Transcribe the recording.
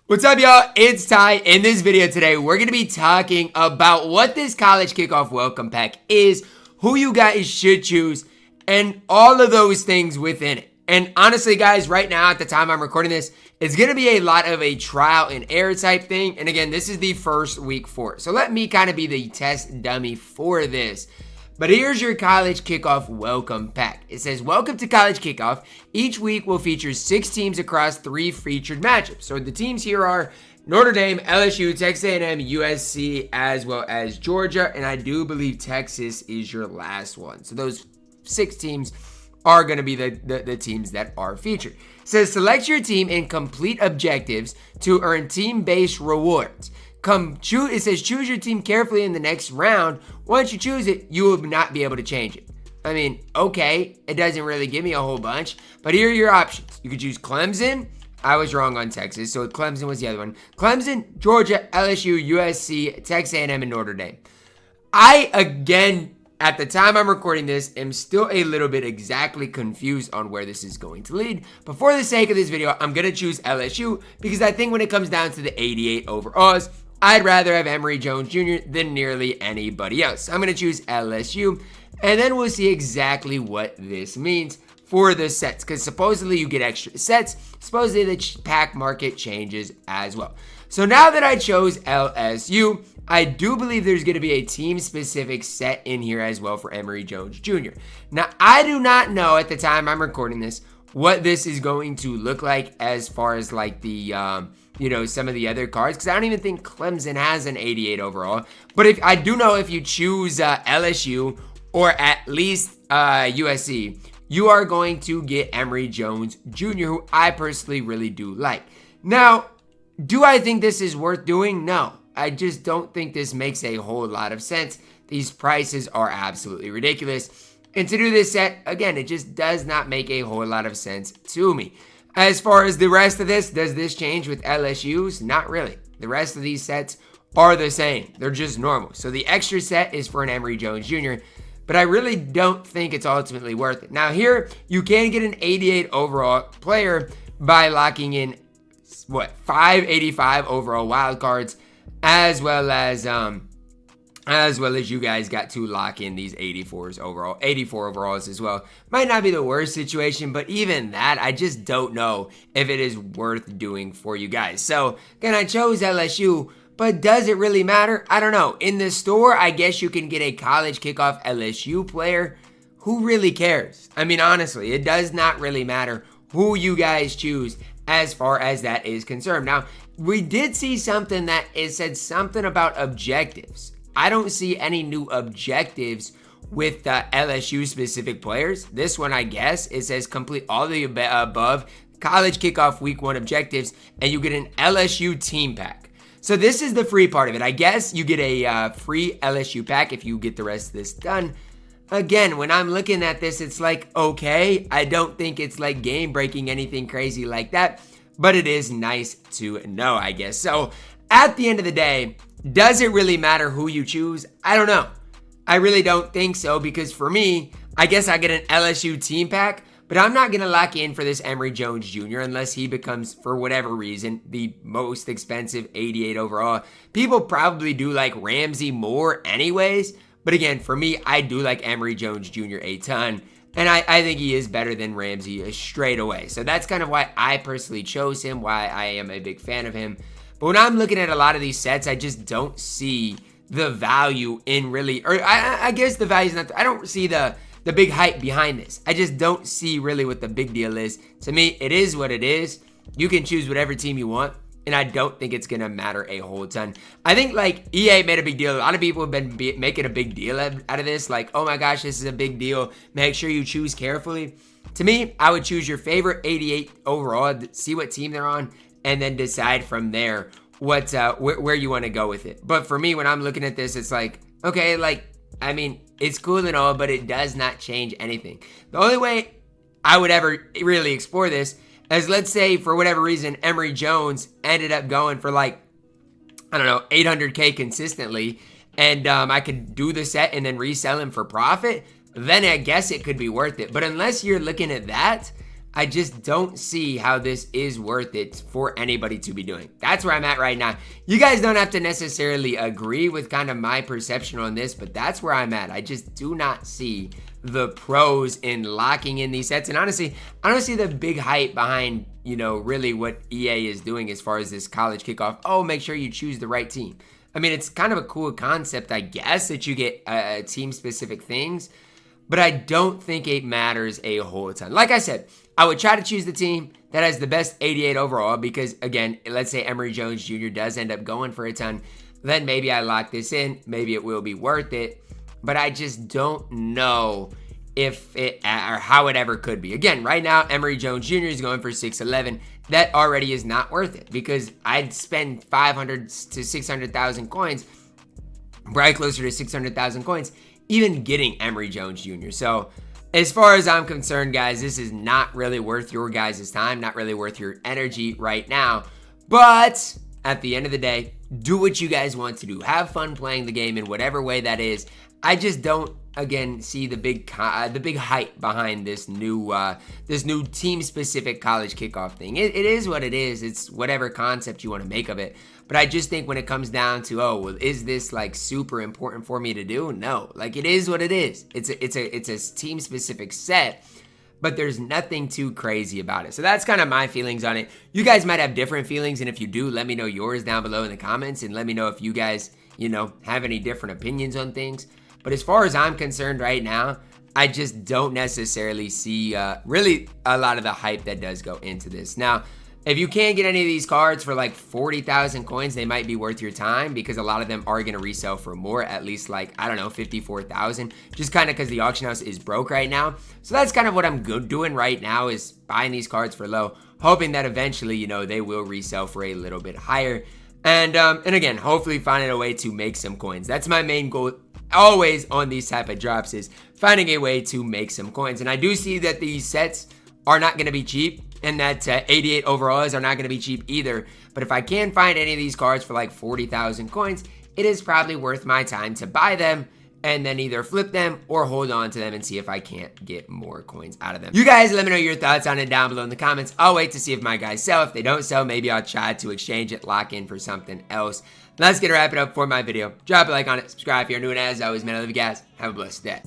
What's up, y'all? It's Ty. In this video today, we're going to be talking about what this college kickoff welcome pack is, who you guys should choose, and all of those things within it. And honestly, guys, right now at the time I'm recording this, it's going to be a lot of a trial and error type thing. And again, this is the first week for it. So let me kind of be the test dummy for this. But here's your college kickoff welcome pack. It says, welcome to college kickoff. Each week will feature 6 teams across 3 featured matchups. So the teams here are Notre Dame, LSU, Texas A&M, USC, as well as Georgia. And I do believe Texas is your last one. So those 6 teams are going to be the teams that are featured. It says, select your team and complete objectives to earn team-based rewards. It says choose your team carefully in the next round. Once you choose it, you will not be able to change it. I mean, okay, it doesn't really give me a whole bunch, but here are your options. You could choose Clemson. I was wrong on Texas, so Clemson was the other one. Clemson, Georgia, LSU, USC, Texas A&M, and Notre Dame. At the time I'm recording this, am still a little bit exactly confused on where this is going to lead. But for the sake of this video, I'm going to choose LSU because I think when it comes down to the 88 overalls, I'd rather have Emery Jones Jr. than nearly anybody else. I'm going to choose LSU, and then we'll see exactly what this means for the sets, because supposedly you get extra sets. Supposedly the pack market changes as well. So now that I chose LSU, I do believe there's going to be a team-specific set in here as well for Emery Jones Jr. Now, I do not know at the time I'm recording this what this is going to look like as far as like the, some of the other cards, because I don't even think Clemson has an 88 overall. But if I do know if you choose LSU or at least USC, you are going to get Emery Jones Jr., who I personally really do like. Now, do I think this is worth doing? No. I just don't think this makes a whole lot of sense. These prices are absolutely ridiculous. And to do this set, again, it just does not make a whole lot of sense to me. As far as the rest of this, does this change with LSU's? Not really. The rest of these sets are the same. They're just normal. So the extra set is for an Emery Jones Jr., but I really don't think it's ultimately worth it. Now here, you can get an 88 overall player by locking in, 585 overall wild cards, as well as you guys got to lock in these 84 overalls as well. Might not be the worst situation, but even that, I just don't know if it is worth doing for you guys. So, again, I chose LSU, but does it really matter? I don't know. In the store, I guess you can get a college kickoff LSU player. Who really cares? I mean, honestly, it does not really matter who you guys choose as far as that is concerned. Now, we did see something that it said something about objectives. I don't see any new objectives with LSU specific players. This one, I guess, it says complete all the above college kickoff week 1 objectives, and you get an LSU team pack. So this is the free part of it. I guess you get a free LSU pack if you get the rest of this done. Again, when I'm looking at this, it's like, okay, I don't think it's like game breaking, anything crazy like that, but it is nice to know, I guess. So at the end of the day, does it really matter who you choose? I don't know. I really don't think so, because for me, I guess I get an LSU team pack, but I'm not going to lock in for this Emery Jones Jr. unless he becomes, for whatever reason, the most expensive 88 overall. People probably do like Ramsey more anyways, but again, for me, I do like Emery Jones Jr. a ton, and I think he is better than Ramsey straight away. So that's kind of why I personally chose him, why I am a big fan of him. But when I'm looking at a lot of these sets, I just don't see the value in really, or I guess the value is not, I don't see the big hype behind this. I just don't see really what the big deal is. To me, it is what it is. You can choose whatever team you want, and I don't think it's going to matter a whole ton. I think like EA made a big deal. A lot of people have been making a big deal out of this. Like, oh my gosh, this is a big deal. Make sure you choose carefully. To me, I would choose your favorite 88 overall, see what team they're on, and then decide from there where you want to go with it. But for me, when I'm looking at this, it's like, okay, like, I mean, it's cool and all, but it does not change anything. The only way I would ever really explore this is, let's say, for whatever reason, Emery Jones ended up going for like, I don't know, 800K consistently, and I could do the set and then resell him for profit, then I guess it could be worth it. But unless you're looking at that, I just don't see how this is worth it for anybody to be doing. That's where I'm at right now. You guys don't have to necessarily agree with kind of my perception on this, but that's where I'm at. I just do not see the pros in locking in these sets. And honestly, I don't see the big hype behind, really what EA is doing as far as this college kickoff. Oh, make sure you choose the right team. I mean, it's kind of a cool concept, I guess, that you get team-specific things, but I don't think it matters a whole ton. Like I said, I would try to choose the team that has the best 88 overall because, again, let's say Emery Jones Jr. does end up going for a ton. Then maybe I lock this in. Maybe it will be worth it. But I just don't know if it or how it ever could be. Again, right now, Emery Jones Jr. is going for 611. That already is not worth it because I'd spend 500 to 600,000 coins, probably closer to 600,000 coins, even getting Emery Jones Jr. So as far as I'm concerned, guys, this is not really worth your guys' time, not really worth your energy right now. But at the end of the day, do what you guys want to do. Have fun playing the game in whatever way that is. I just don't, again, see the big hype behind this new team-specific college kickoff thing. It is what it is. It's whatever concept you want to make of it. But I just think when it comes down to, is this like super important for me to do? No, like it is what it is. It's a team-specific set, but there's nothing too crazy about it. So that's kind of my feelings on it. You guys might have different feelings, and if you do, let me know yours down below in the comments, and let me know if you guys, have any different opinions on things. But as far as I'm concerned right now, I just don't necessarily see really a lot of the hype that does go into this. Now, if you can't get any of these cards for like 40,000 coins, they might be worth your time because a lot of them are going to resell for more, at least like, 54,000, just kind of because the auction house is broke right now. So that's kind of what I'm doing right now is buying these cards for low, hoping that eventually, they will resell for a little bit higher. And again, hopefully finding a way to make some coins. That's my main goal always on these type of drops is finding a way to make some coins. And I do see that these sets are not going to be cheap, and that 88 overalls are not going to be cheap either. But if I can find any of these cards for like 40,000 coins, it is probably worth my time to buy them and then either flip them or hold on to them and see if I can't get more coins out of them. You guys let me know your thoughts on it down below in the comments. I'll wait to see if my guys sell. If they don't sell, maybe I'll try to exchange it, lock in for something else. Let's get to wrap it up for my video. Drop a like on it, subscribe if you're new, and as always, man, I love you guys. Have a blessed day.